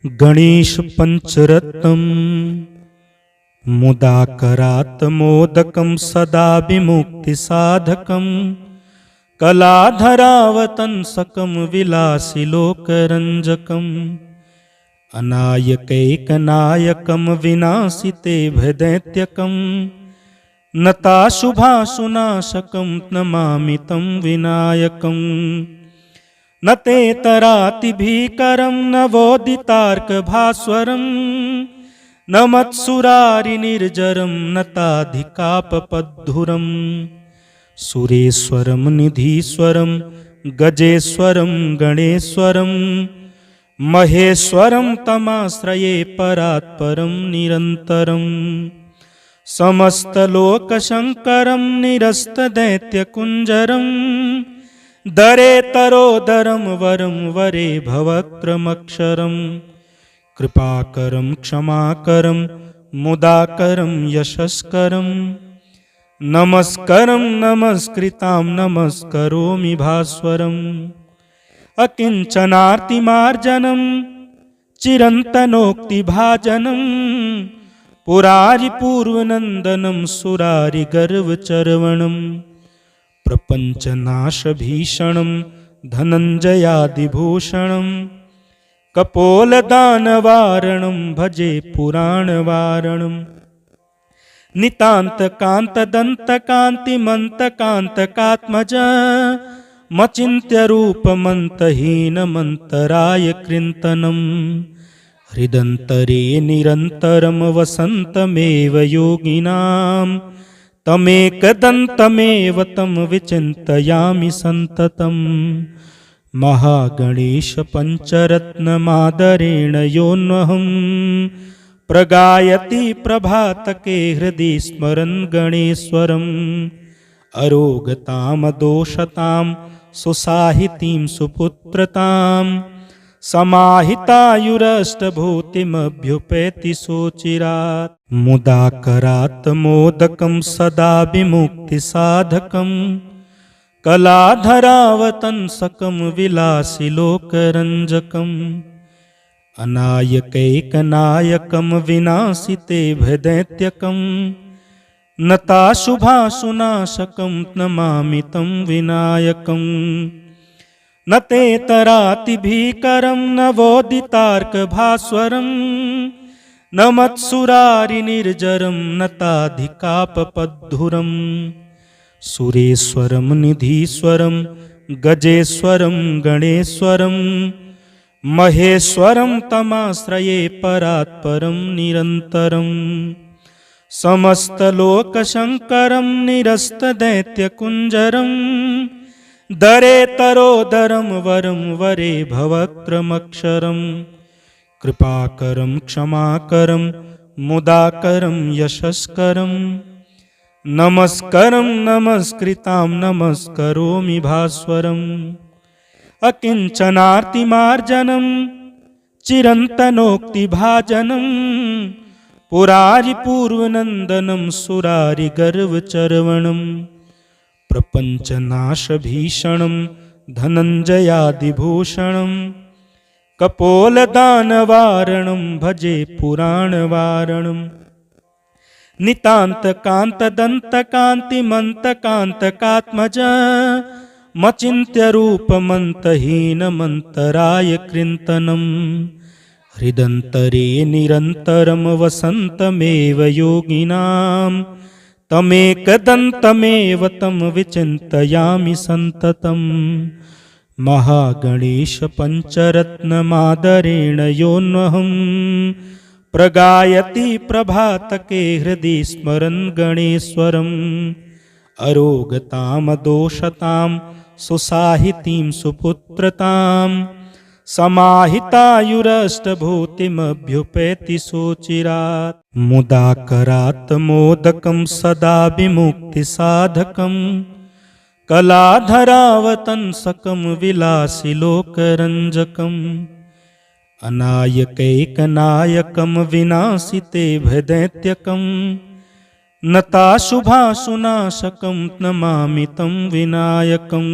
गणेश पंचरत्नम मुदाकरात् मोदकं सदा विमुक्ति साधकं कलाधरावतंसकं विलासिलोकरंजकम् अनायकैकनायकं विनाशिते भदैत्यकं नताशुभाशुनाशकं नमामि तं विनायकम् न ते तरातिभीकरं नवोदितार्कभास्वरं न मत्सुरारिनिर्जरं नताधिकापपद्धुरं सुरेश्वरं निधीश्वरं गजेश्वरं गणेश्वरं महेश्वरं तमाश्रये परात्परं निरन्तरं समस्तलोकशङ्करं निरस्तदैत्यकुञ्जरं दरेतरोदरं वरं वरे भवक्रमक्षरं कृपाकरं क्षमाकरं मुदाकरं यशस्करं नमस्करं नमस्कृतां नमस्करोमि भास्वरम् अकिञ्चनार्तिमार्जनं चिरन्तनोक्तिभाजनं पुरारिपूर्वनन्दनं सुरारिगर्वचर्वणं प्रपञ्चनाशभीषणं धनञ्जयादिभूषणं कपोलदानवारणं भजे पुराणवारणं नितान्तकान्तदन्तकान्तिमन्तकान्तकात्मज मचिन्त्यरूपमन्तहीनमन्तराय कृन्तनं हृदन्तरे निरन्तरं वसन्तमेव योगिनां तमेकदन्तमेव तं विचिन्तयामि सन्ततं महागणेश पञ्चरत्नमादरेण योऽन्वहं प्रगायति प्रभातके हृदि स्मरन् गणेश्वरम् अरोगतां दोषतां सुसाहितीं सुपुत्रतां समाहितायुरष्टभूतिमभ्युपेति सोचिरात् मुदाकरात् मोदकं सदा विमुक्तिसाधकं कलाधरावतंसकं विलासिलोकरञ्जकम् अनायकैकनायकं विनाशिते भदैत्यकम् नताशुभाशुनाशकं नमामि तं विनायकम् न ते तरातिभीकरं नवोदितार्कभास्वरं न मत्सुरारिनिर्जरं नताधिकापपद्धुरं सुरेश्वरं निधीश्वरं गजेश्वरं गणेश्वरं महेश्वरं तमाश्रये परात्परं निरन्तरं समस्तलोकशङ्करं निरस्तदैत्यकुञ्जरं दरेतरोदरं वरं वरे भवक्रमक्षरं कृपाकरं क्षमाकरं मुदाकरं यशस्करं नमस्करं नमस्कृतां नमस्करोमि भास्वरम् अकिञ्चनार्तिमार्जनं चिरन्तनोक्तिभाजनं पुरारिपूर्वनन्दनं सुरारिगर्वचर्वणं प्रपञ्चनाशभीषणं धनञ्जयादिभूषणं कपोलदानवारणं भजे पुराणवारणं नितान्तकान्तदन्तकान्तिमन्तकान्तकात्मज मचिन्त्यरूपमन्तहीनमन्तराय कृन्तनं हृदन्तरे निरन्तरं वसन्तमेव योगिनां तमेकदन्तमेव तं विचिन्तयामि सन्ततं महागणेश पञ्चरत्नमादरेण योऽन्वहं प्रगायति प्रभातके हृदि स्मरन् गणेश्वरम् अरोगतां दोषतां सुसाहितीं सुपुत्रतां समाहितायुरष्टभूतिमभ्युपेति सोचिरात् मुदाकरात् मोदकं सदा विमुक्तिसाधकं कलाधरावतंसकं विलासिलोकरञ्जकम् अनायकैकनायकं विनाशिते भदैत्यकं नताशुभाशुनाशकं नमामि तं विनायकम्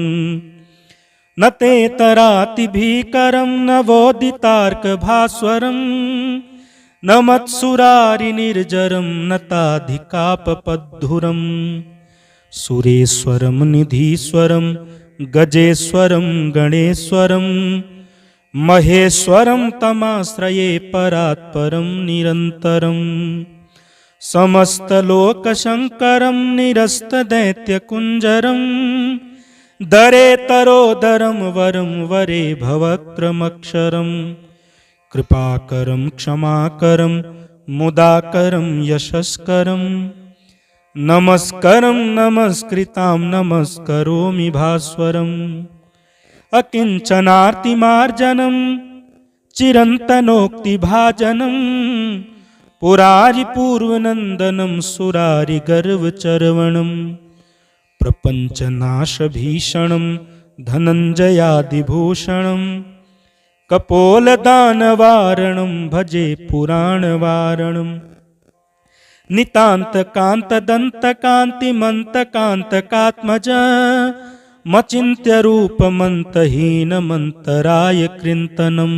न ते तरातिभीकरं न वोदितार्कभास्वरं न मत्सुरारिनिर्जरं न ताधिकापपद्धुरम् सुरेश्वरं निधीश्वरं गजेश्वरं गणेश्वरं महेश्वरं तमाश्रये परात्परं निरन्तरम् समस्तलोकशङ्करं निरस्तदैत्यकुञ्जरं दरेतरोदरं वरं वरे भवक्रमक्षरं कृपाकरं क्षमाकरं मुदाकरं यशस्करं नमस्करं नमस्कृतां नमस्करोमि भास्वरम् अकिञ्चनार्तिमार्जनं चिरन्तनोक्तिभाजनं पुरारिपूर्वनन्दनं सुरारिगर्वचर्वणं प्रपञ्चनाशभीषणं धनञ्जयादिभूषणं कपोलदानवारणं भजे पुराणवारणं नितान्तकान्तदन्तकान्तिमन्तकान्तकात्मज मचिन्त्यरूपमन्तहीनमन्तराय कृन्तनं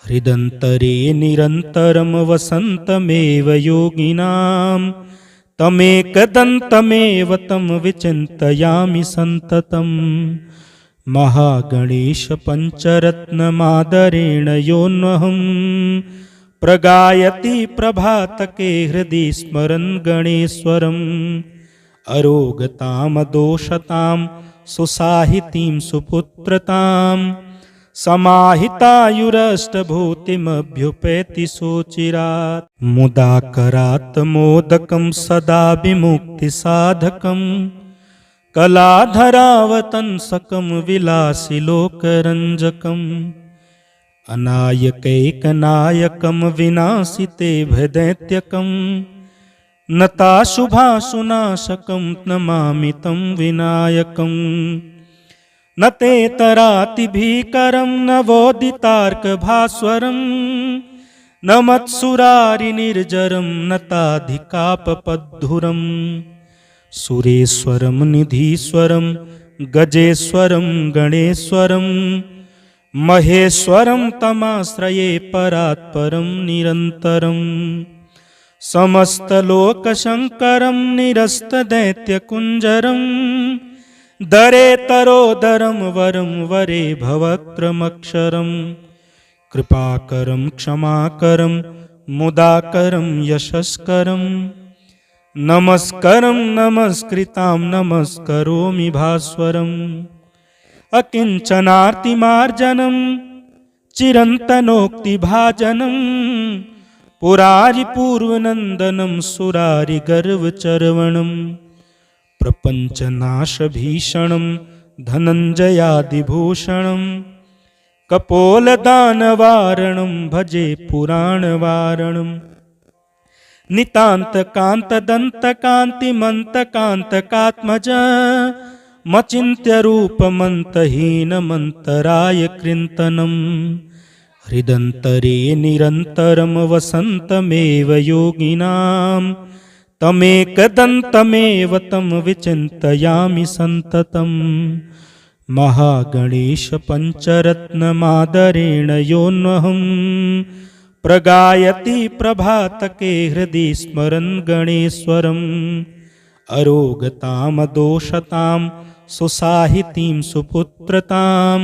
हृदन्तरे निरन्तरं वसन्तमेव योगिनां तमेकदन्तमेव तं विचिन्तयामि सन्ततं महागणेशपञ्चरत्नमादरेण योऽन्वहं प्रगायति प्रभातके हृदि स्मरन् गणेश्वरम् अरोगतामदोषतां सुसाहितीं सुपुत्रतां समाहितायुरष्टभूतिमभ्युपेति सोचिरात् मुदाकरात् मोदकं सदा विमुक्तिसाधकं कलाधरावतंसकं विलासिलोकरञ्जकम् अनायकैकनायकं विनाशिते भदैत्यकं नताशुभाशुनाशकं नमामि तं विनायकं न ते तरातिभीकरं न वोदितार्कभास्वरं न मत्सुरारिनिर्जरं न ताधिकापपद्धुरं सुरेश्वरं निधीश्वरं गजेश्वरं गणेश्वरं महेश्वरं तमाश्रये परात्परं निरन्तरम् समस्तलोकशङ्करं निरस्तदैत्यकुञ्जरं दरेतरोदरं वरं वरे भवक्रमक्षरं कृपाकरं क्षमाकरं मुदाकरं यशस्करं नमस्करं नमस्कृतां नमस्करोमि भास्वरम् अकिञ्चनार्तिमार्जनं चिरन्तनोक्तिभाजनं पुरारिपूर्वनन्दनं सुरारिगर्वचर्वणं प्रपञ्चनाशभीषणं धनञ्जयादिभूषणं कपोलदानवारणं भजे पुराणवारणं नितान्तकान्तदन्तकान्तिमन्तकान्तकात्मज मचिन्त्यरूपमन्तहीनमन्तराय कृन्तनं हृदन्तरे निरन्तरं वसन्तमेव योगिनां तमेकदन्तमेव तं विचिन्तयामि सन्ततं महागणेशपञ्चरत्नमादरेण योऽन्वहं प्रगायति प्रभातके हृदि स्मरन् गणेश्वरम् अरोगतामदोषतां सुसाहितीं सुपुत्रतां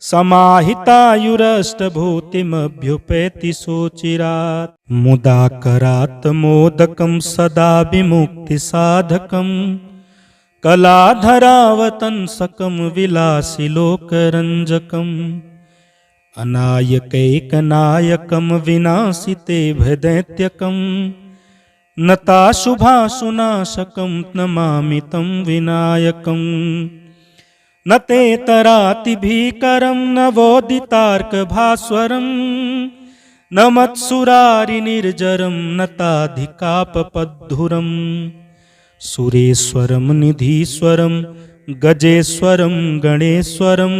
समाहितायुरष्टभूतिमभ्युपेति सोचिरात् मुदाकरात् मोदकं सदा विमुक्तिसाधकं कलाधरावतंसकं विलासिलोकरञ्जकम् अनायकैकनायकं विनाशिते भदैत्यकं नताशुभाशुनाशकं नमामि तं विनायकं न ते तरातिभीकरं न वोदितार्कभास्वरं न मत्सुरारिनिर्जरं न ताधिकापपद्धुरं सुरेश्वरं निधीश्वरं गजेश्वरं गणेश्वरं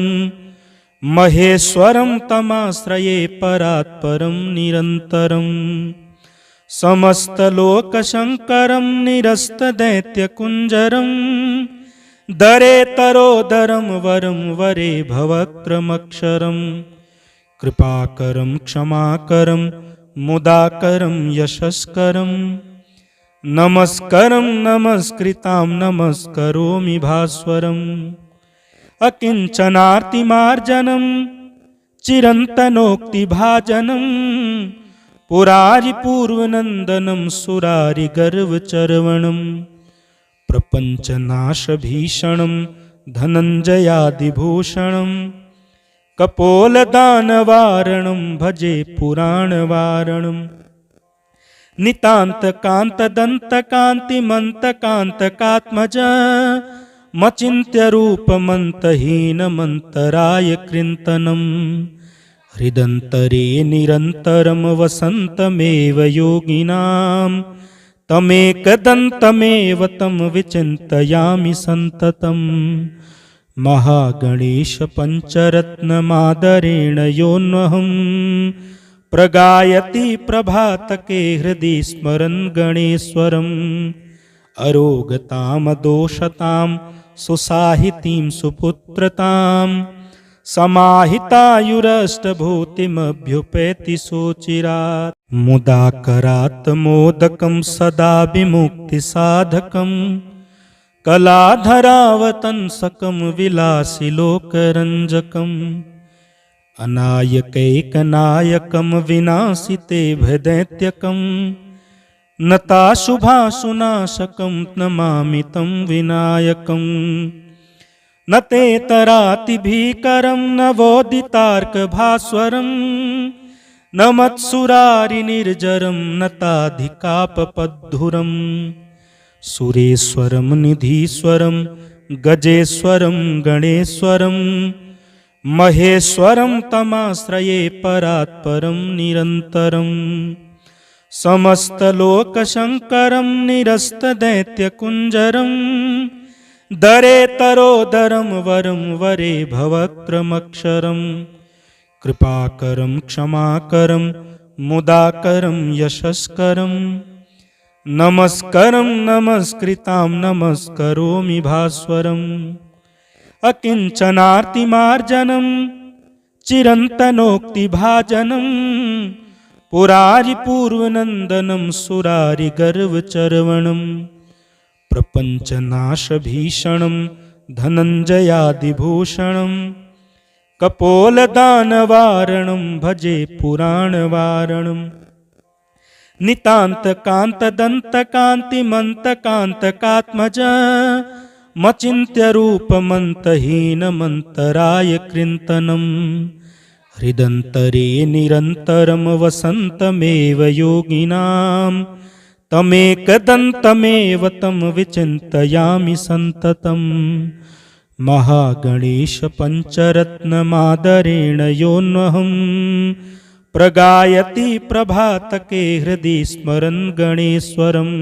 महेश्वरं तमाश्रये परात्परं निरन्तरम् समस्तलोकशङ्करं निरस्तदैत्यकुञ्जरं दरेतरोदरं वरं वरे भवक्रमक्षरम् कृपाकरं क्षमाकरं मुदाकरं यशस्करं नमस्करं नमस्कृतां नमस्करोमि भास्वरम् अकिञ्चनार्तिमार्जनं चिरन्तनोक्तिभाजनं पुरारिपूर्वनन्दनं सुरारिगर्वचर्वणं प्रपञ्चनाशभीषणं धनञ्जयादिभूषणं कपोलदानवारणं भजे पुराणवारणं नितान्तकान्तदन्तकान्तिमन्तकान्तकात्मज मचिन्त्यरूपमन्तहीनमन्तराय कृन्तनं हृदन्तरे निरन्तरं वसन्तमेव योगिनां तमेकदन्तमेव तं विचिन्तयामि सन्ततं महागणेश पञ्चरत्नमादरेण योऽन्वहं प्रगायति प्रभातके हृदि स्मरन् गणेश्वरम् अरोगतां दोषतां सुसाहितीं सुपुत्रतां समाहितायुरष्टभूतिमभ्युपेति सोचिरात् मुदाकरात् मोदकं सदा विमुक्तिसाधकं कलाधरावतंसकं विलासिलोकरञ्जकम् अनायकैकनायकं विनाशिते भदैत्यकं नताशुभाशुनाशकं नमामि तं विनायकं न तेतरातिभीकरं न वोदितार्कभास्वरं न मत्सुरारिनिर्जरं नताधिकापपद्धुरं सुरेश्वरं निधीश्वरं गजेश्वरं गणेश्वरं महेश्वरं तमाश्रये परात्परं निरन्तरं समस्तलोकशङ्करं निरस्तदैत्यकुञ्जरं दरेतरोदरं वरं वरे भवक्रमक्षरं कृपाकरं क्षमाकरं मुदाकरं यशस्करं नमस्करं नमस्कृतां नमस्करोमि भास्वरम् अकिञ्चनार्तिमार्जनं चिरन्तनोक्तिभाजनं पुरारिपूर्वनन्दनं सुरारिगर्वचर्वणं प्रपञ्चनाशभीषणं धनञ्जयादिभूषणं कपोलदानवारणं भजे पुराणवारणं नितान्तकान्तदन्तकान्तिमन्तकान्तकात्मज मचिन्त्यरूपमन्तहीनमन्तराय कृन्तनं हृदन्तरे निरन्तरं वसन्तमेव योगिनां तमेकदन्तमेव तं विचिन्तयामि सन्ततं महागणेश पञ्चरत्नमादरेण योऽन्वहं प्रगायति प्रभातके हृदि स्मरन् गणेश्वरम्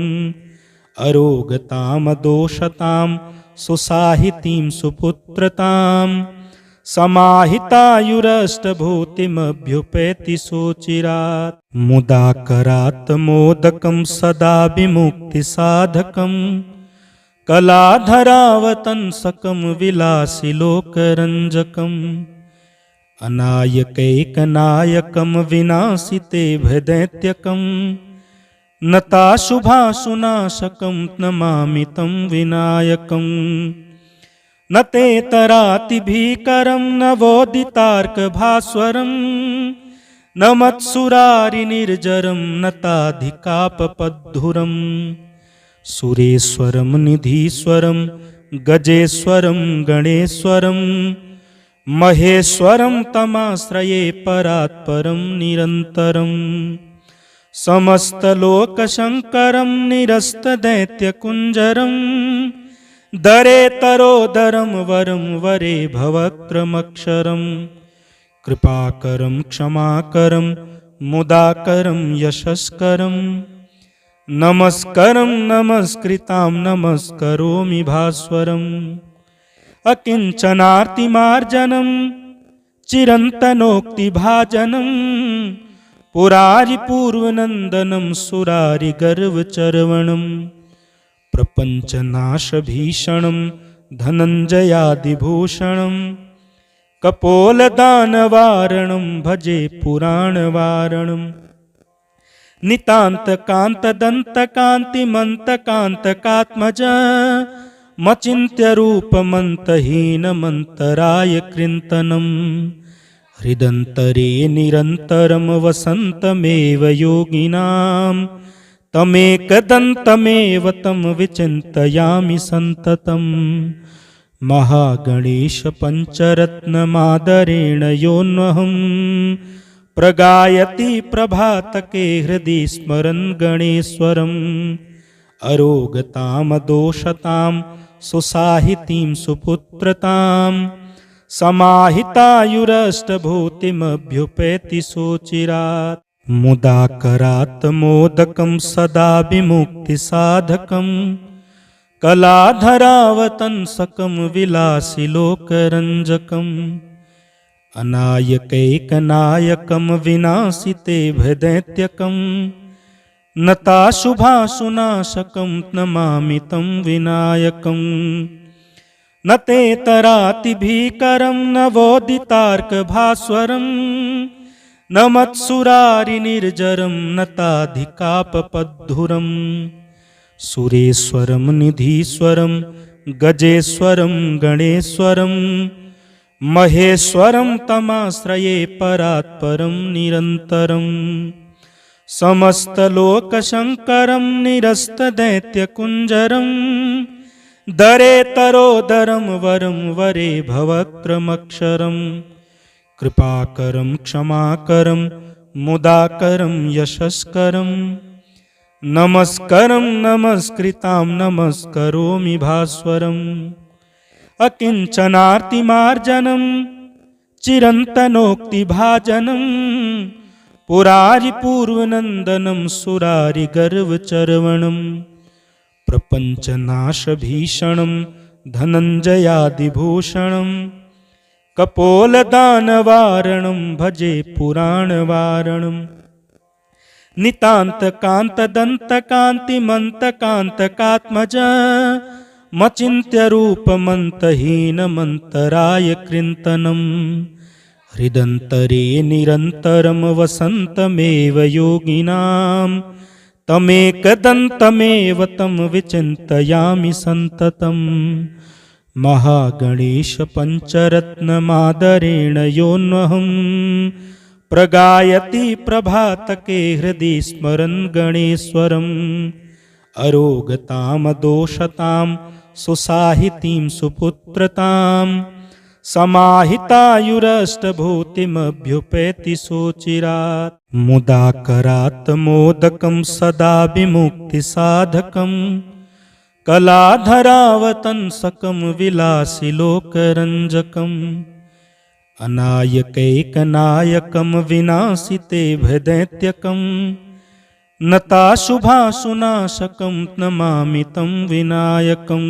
अरोगतां दोषतां सुसाहितीं सुपुत्रतां समाहितायुरष्टभूतिमभ्युपेति सोचिरात् मुदाकरात् मोदकं सदा विमुक्तिसाधकं कलाधरावतंसकं विलासिलोकरञ्जकम् अनायकैकनायकं विनाशिते भदैत्यकं नताशुभाशुनाशकं नमामि तं विनायकं न तेतरातिभीकरं न वोदितार्कभास्वरं न मत्सुरारिनिर्जरं नताधिकापपद्धुरं सुरेश्वरं निधीश्वरं गजेश्वरं गणेश्वरं महेश्वरं तमाश्रये परात्परं निरन्तरं समस्तलोकशङ्करं निरस्तदैत्यकुञ्जरं दरेतरोदरं वरं वरे भवक्रमक्षरं कृपाकरं क्षमाकरं मुदाकरं यशस्करं नमस्करं नमस्कृतां नमस्करोमि भास्वरम् अकिञ्चनार्तिमार्जनं चिरन्तनोक्तिभाजनं पुरारिपूर्वनन्दनं सुरारिगर्वचर्वणं प्रपञ्चनाशभीषणं धनञ्जयादिभूषणम् कपोलदानवारणं भजे पुराणवारणम् नितान्तकान्तदन्तकान्तिमन्तकान्तकात्मज मचिन्त्यरूपमन्तहीनमन्तराय कृन्तनम् हृदन्तरे निरन्तरं वसन्तमेव योगिनां तमेकदन्तमेव तं विचिन्तयामि सन्ततम् महागणेश पञ्चरत्नमादरेण योऽन्वहं प्रगायति प्रभातके हृदि स्मरन् गणेश्वरम् अरोगतामदोषतां सुसाहितीं सुपुत्रतां समाहितायुरष्टभूतिमभ्युपेति सोचिरात् मुदाकरात् मोदकं सदा विमुक्तिसाधकं कलाधरावतंसकं विलासिलोकरञ्जकम् अनायकैकनायकं विनाशिते भदैत्यकं नताशुभाशुनाशकं नमामि तं विनायकम् न तेतरातिभीकरं न वोदितार्कभास्वरं न मत्सुरारिनिर्जरं नताधिकापपद्धुरं सुरेश्वरं निधीश्वरं गजेश्वरं गणेश्वरं महेश्वरं तमाश्रये परात्परं निरन्तरम् समस्तलोकशङ्करं निरस्तदैत्यकुञ्जरं दरेतरोदरं वरं वरे भवक्त्रमक्षरं कृपाकरं क्षमाकरं मुदाकरं यशस्करं नमस्करं नमस्कृतां नमस्करोमि भास्वरम् अकिञ्चनार्तिमार्जनं चिरन्तनोक्तिभाजनं पुरारिपूर्वनन्दनं सुरारिगर्वचर्वणं प्रपञ्चनाशभीषणं धनञ्जयादिभूषणं कपोलदानवारणं भजे पुराणवारणम् नितान्तकान्तदन्तकान्तिमन्तकान्तकात्मज मचिन्त्यरूपमन्तहीनमन्तराय कृन्तनम् हृदन्तरे निरन्तरं वसन्तमेव योगिनां तमेकदन्तमेव तं विचिन्तयामि सन्ततम् महागणेश पञ्चरत्नमादरेण योऽन्वहं प्रगायति प्रभातके हृदि स्मरन् गणेश्वरम् अरोगतामदोषतां सुसाहितीं सुपुत्रतां समाहितायुरष्टभूतिमभ्युपेति सोचिरात् मुदाकरात् मोदकं सदा विमुक्तिसाधकं कलाधरावतंसकं विलासिलोकरञ्जकम् अनायकैकनायकं विनाशिते भदैत्यकं नताशुभाशुनाशकं नमामि तं विनायकम्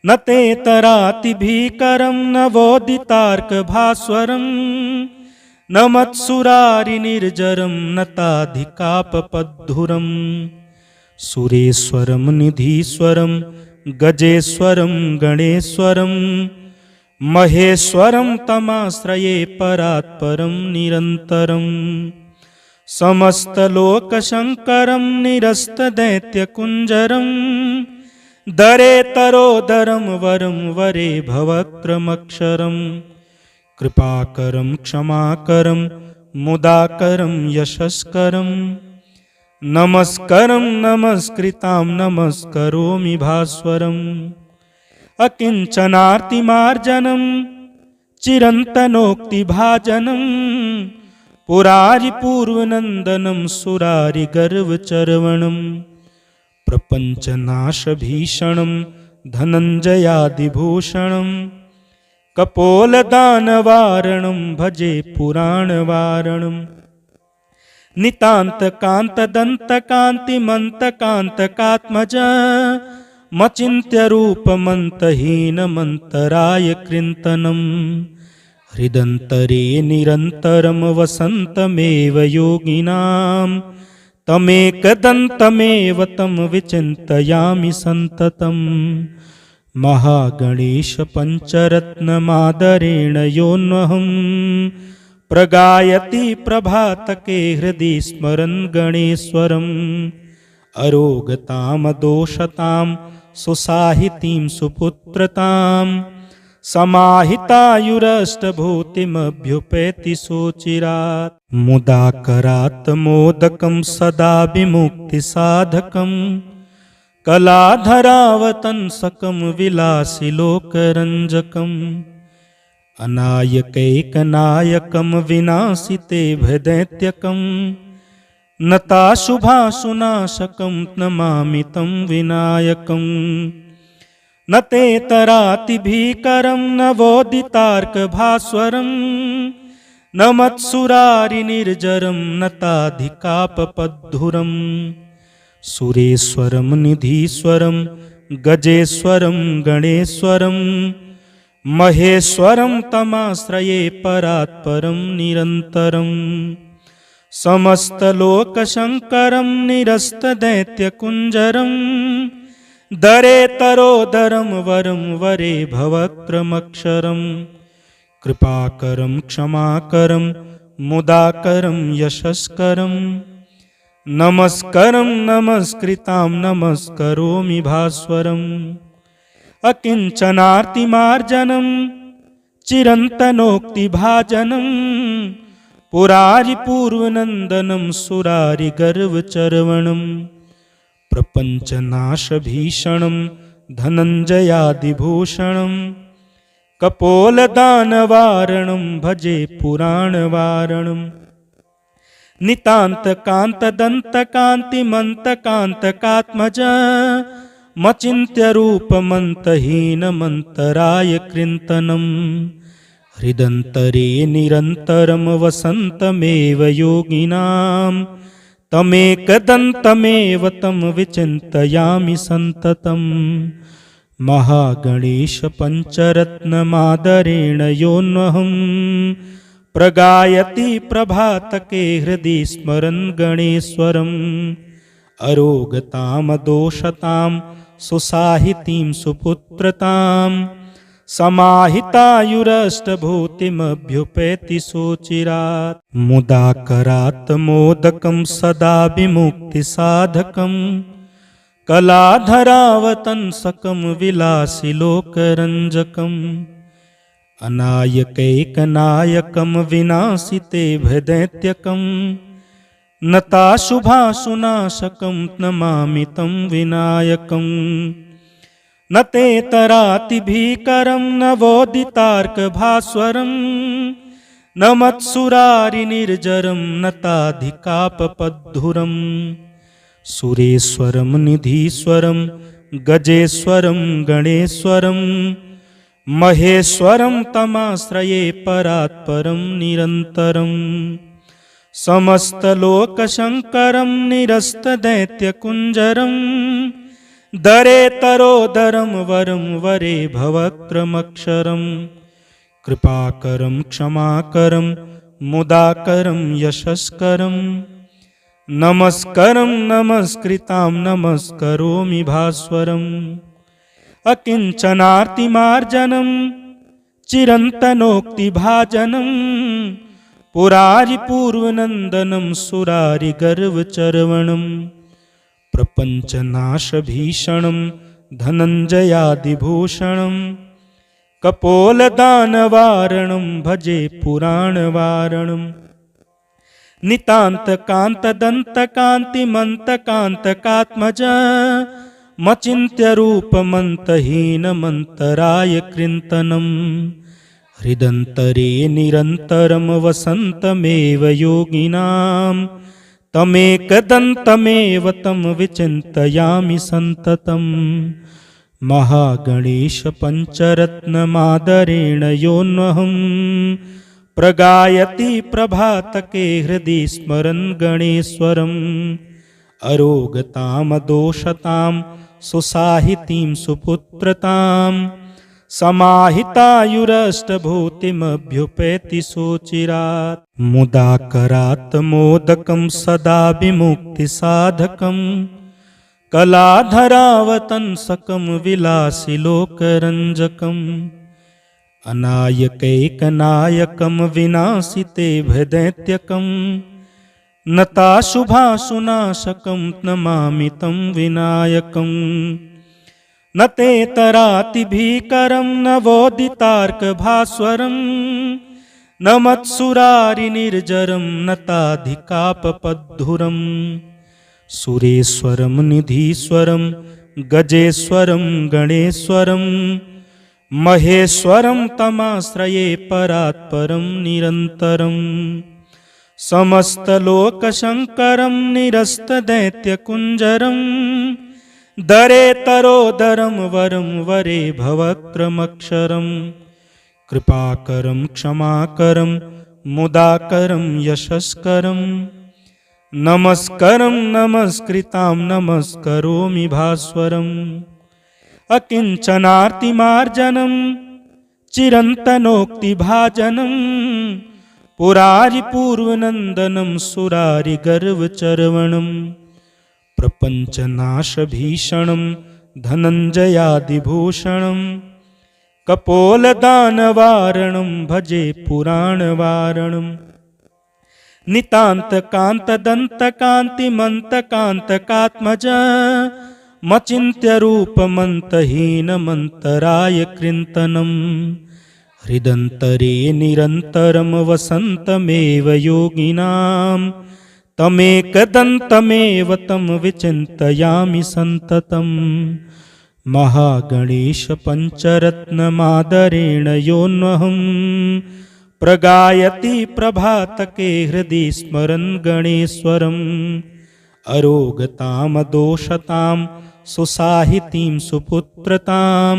न तेतरातिभीकरं न वोदितार्कभास्वरं न मत्सुरारिनिर्जरं नताधिकापपद्धुरं सुरेश्वरं निधीश्वरं गजेश्वरं गणेश्वरं महेश्वरं तमाश्रये परात्परं निरन्तरम् समस्तलोकशङ्करं निरस्तदैत्यकुञ्जरं दरेतरोदरं वरं वरे भवक्त्रमक्षरं कृपाकरं क्षमाकरं मुदाकरं यशस्करं नमस्करं नमस्कृतां नमस्करोमि भास्वरम् अकिञ्चनार्तिमार्जनं चिरन्तनोक्तिभाजनं पुरारिपूर्वनन्दनं सुरारिगर्वचर्वणं प्रपञ्चनाशभीषणं धनञ्जयादिभूषणं कपोलदानवारणं भजे पुराणवारणम् नितान्तकान्तदन्तकान्तिमन्तकान्तकात्मज मचिन्त्यरूपमन्तहीनमन्तराय कृन्तनम् हृदन्तरे निरन्तरं वसन्तमेव योगिनां तमेकदन्तमेव तं विचिन्तयामि सन्ततम् महागणेश पञ्चरत्नमादरेण योऽन्वहं प्रगायति प्रभातके हृदि स्मरन् गणेश्वरम् अरोगतामदोषतां सुसाहितीं सुपुत्रतां समाहितायुरष्टभूतिमभ्युपेति सोचिरात् मुदाकरात् मोदकं सदा विमुक्तिसाधकं कलाधरावतंसकं विलासिलोकरञ्जकम् अनायकैकनायकं विनाशिते भदैत्यकं नताशुभाशुनाशकं नमामि तं विनायकम् न तेतरातिभीकरं न वोदितार्कभास्वरं न मत्सुरारिनिर्जरं नताधिकापपद्धुरम् सुरेश्वरं निधीश्वरं गजेश्वरं गणेश्वरं महेश्वरं तमाश्रये परात्परं निरन्तरम् समस्तलोकशङ्करं निरस्तदैत्यकुञ्जरं दरेतरोदरं वरं वरे भवक्रमक्षरं कृपाकरं क्षमाकरं मुदाकरं यशस्करं नमस्करं नमस्कृतां नमस्करोमि भास्वरम् अकिञ्चनार्तिमार्जनं चिरन्तनोक्तिभाजनं पुरारिपूर्वनन्दनं सुरारिगर्वचर्वणं प्रपञ्चनाशभीषणं धनञ्जयादिभूषणं कपोलदानवारणं भजे पुराणवारणं नितान्तकान्तदन्तकान्तिमन्तकान्तकात्मज मचिन्त्यरूपमन्तहीनमन्तराय कृन्तनं हृदन्तरे निरन्तरं वसन्तमेव योगिनां तमेकदन्तमेव तं विचिन्तयामि सन्ततं महागणेश पञ्चरत्नमादरेण योऽन्वहं प्रगायति प्रभातके हृदि स्मरन् गणेश्वरम् अरोगतामदोषतां सुसाहितीं सुपुत्रतां समाहितायुरष्टभूतिमभ्युपेति सोचिरात् मुदाकरात् मोदकं सदा विमुक्तिसाधकं कलाधरावतंसकं विलासिलोकरञ्जकम् अनायकैकनायकं विनाशिते भदैत्यकं नताशुभाशुनाशकं नमामि तं विनायकम् न तेतरातिभीकरं न वोदितार्कभास्वरं न मत्सुरारिनिर्जरं नताधिकापपद्धुरं सुरेश्वरं निधीश्वरं गजेश्वरं गणेश्वरं महेश्वरं तमाश्रये परात्परं निरन्तरम् समस्तलोकशङ्करं निरस्तदैत्यकुञ्जरं दरेतरोदरं वरं वरे भवक्रमक्षरं कृपाकरं क्षमाकरं मुदाकरं यशस्करं नमस्करं नमस्कृतां नमस्करोमि भास्वरम् अकिञ्चनार्तिमार्जनं चिरन्तनोक्तिभाजनं पुरारिपूर्वनन्दनं सुरारिगर्वचर्वणं प्रपञ्चनाशभीषणं धनञ्जयादिभूषणं कपोलदानवारणं भजे पुराणवारणं नितान्तकान्तदन्तकान्तिमन्तकान्तकात्मज मचिन्त्यरूपमन्तहीनमन्तराय कृन्तनं हृदन्तरे निरन्तरं वसन्तमेव योगिनां तमेकदन्तमेव तं विचिन्तयामि सन्ततं महागणेश पञ्चरत्नमादरेण योऽन्वहं प्रगायति प्रभातके हृदि स्मरन् गणेश्वरम् अरोगतामदोषतां सुसाहितीं सुपुत्रतां समाहितायुरष्टभूतिमभ्युपेति सोचिरात् मुदाकरात् मोदकं सदा विमुक्तिसाधकं कलाधरावतंसकं विलासिलोकरञ्जकम् अनायकैकनायकं विनाशितेभ्यदैत्यकं नताशुभाशुनाशकं नमामि तं विनायकम् न ते तरातिभीकरं न वोदितार्कभास्वरं न मत्सुरारिनिर्जरं नताधिकापपद्धुरम् सुरेश्वरं निधीश्वरं गजेश्वरं गणेश्वरं महेश्वरं तमाश्रये परात्परं निरन्तरं समस्तलोकशङ्करं निरस्तदैत्यकुञ्जरं दरेतरोदरं वरं वरे भवक्रमक्षरं कृपाकरं क्षमाकरं मुदाकरं यशस्करं नमस्करं नमस्कृतां नमस्करोमि भास्वरम् अकिञ्चनार्तिमार्जनं चिरन्तनोक्तिभाजनं पुरारिपूर्वनन्दनं सुरारिगर्वचर्वणं प्रपञ्चनाशभीषणं धनञ्जयादिभूषणं कपोलदानवारणं भजे पुराणवारणम् नितान्तकान्तदन्तकान्तिमन्तकान्तकात्मज मचिन्त्यरूपमन्तहीनमन्तराय कृन्तनं हृदन्तरे निरन्तरं वसन्तमेव योगिनां तमेकदन्तमेव तं विचिन्तयामि सन्ततं महागणेशपञ्चरत्नमादरेण योऽन्वहम् प्रगायति प्रभातके हृदि स्मरन् गणेश्वरम् अरोगतामदोषतां सुसाहितीं सुपुत्रतां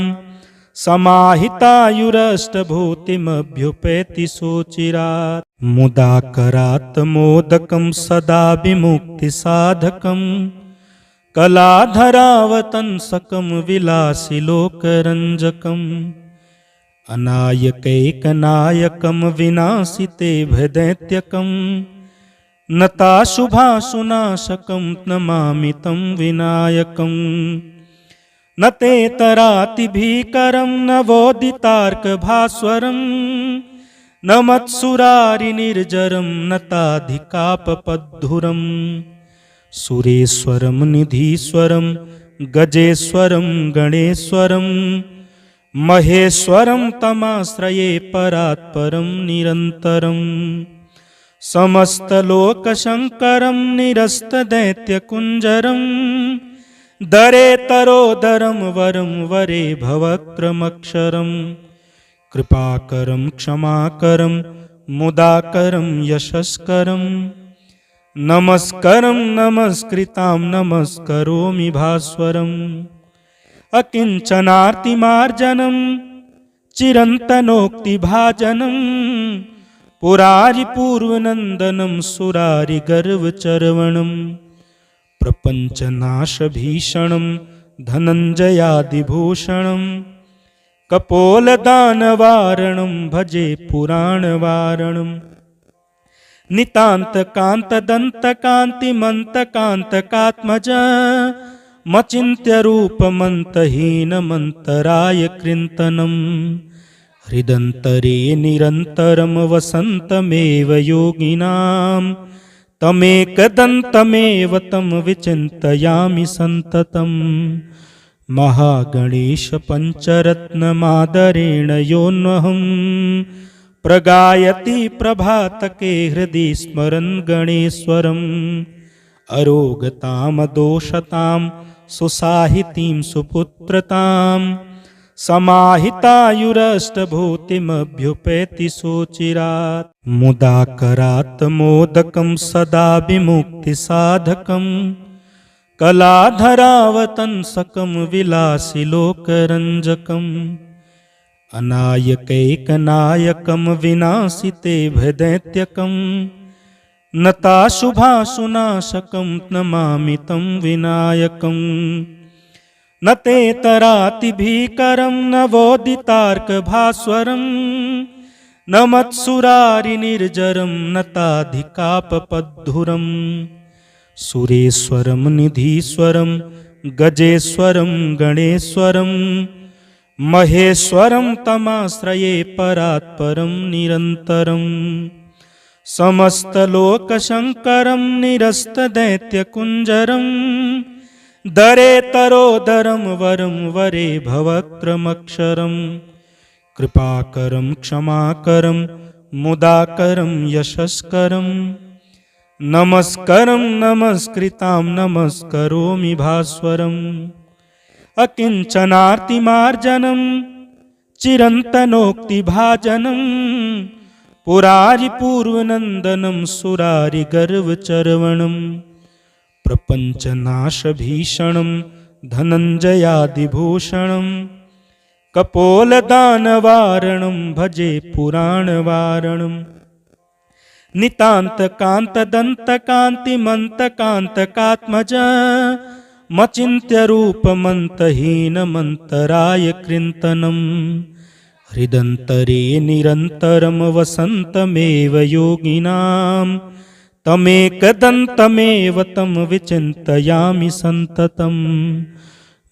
समाहितायुरष्टभूतिमभ्युपेति सोचिरात् मुदाकरात् मोदकं सदा विमुक्तिसाधकं कलाधरावतंसकं विलासिलोकरञ्जकम् अनायकैकनायकं विनाशितेभ्यदैत्यकं नताशुभाशुनाशकं नमामि तं विनायकम् न ते तरातिभीकरं न वोदितार्कभास्वरं न मत्सुरारिनिर्जरं नताधिकापपद्धुरम् सुरेश्वरं निधीश्वरं गजेश्वरं गणेश्वरं महेश्वरं तमाश्रये परात्परं निरन्तरं समस्तलोकशङ्करं निरस्तदैत्यकुञ्जरं दरेतरोदरं वरं वरे भवक्रमक्षरं कृपाकरं क्षमाकरं मुदाकरं यशस्करं नमस्करं नमस्कृतां नमस्करोमि भास्वरम् अकिञ्चनार्तिमार्जनं चिरन्तनोक्तिभाजनं पुरारिपूर्वनन्दनं सुरारिगर्वचर्वणं प्रपञ्चनाशभीषणं धनञ्जयादिभूषणं कपोलदानवारणं भजे पुराणवारणम् नितान्तकान्तदन्तकान्तिमन्तकान्तकात्मज मचिन्त्यरूपमन्तहीनमन्तराय कृन्तनं हृदन्तरे निरन्तरं वसन्तमेव योगिनां तमेकदन्तमेव तं विचिन्तयामि सन्ततं महागणेशपञ्चरत्नमादरेण योऽन्वहम् प्रगायति प्रभातके हृदि स्मरन् गणेश्वरम् अरोगतामदोषतां सुसाहितीं सुपुत्रतां समाहितायुरष्टभूतिमभ्युपेति सोचिरात् मुदाकरात् मोदकं सदा विमुक्तिसाधकं कलाधरावतंसकं विलासिलोकरञ्जकम् अनायकैकनायकं विनाशितेभ्यदैत्यकं नताशुभाशुनाशकं नमामि तं विनायकम् न ते तरातिभीकरं न वोदितार्कभास्वरं न मत्सुरारिनिर्जरं नताधिकापपद्धुरं सुरेश्वरं निधीश्वरं गजेश्वरं गणेश्वरं महेश्वरं तमाश्रये परात्परं निरन्तरम् समस्तलोकशङ्करं निरस्तदैत्यकुञ्जरं दरेतरोदरं वरं वरे भवक्रमक्षरं कृपाकरं क्षमाकरं मुदाकरं यशस्करं नमस्करं नमस्कृतां नमस्करोमि भास्वरम् अकिञ्चनार्तिमार्जनं चिरन्तनोक्तिभाजनं पुरारिपूर्वनन्दनं सुरारिगर्वचर्वणं प्रपञ्चनाशभीषणं धनञ्जयादिभूषणं कपोलदानवारणं भजे पुराणवारणं नितान्तकान्तदन्तकान्तिमन्तकान्तकात्मज मचिन्त्यरूपमन्तहीनमन्तराय कृन्तनं हृदन्तरे निरन्तरं वसन्तमेव योगिनां तमेकदन्तमेव तं विचिन्तयामि सन्ततं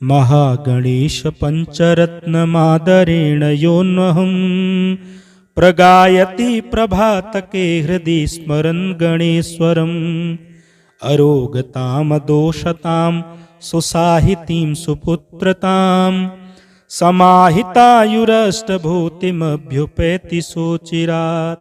महागणेशपञ्चरत्नमादरेण योऽन्वहं प्रगायति प्रभातके हृदि स्मरन् गणेश्वरम् अरोगतामदोषतां सुसाहितीं सुपुत्रतां समाहितायुरष्टभूतिमभ्युपेति सोचिरात्।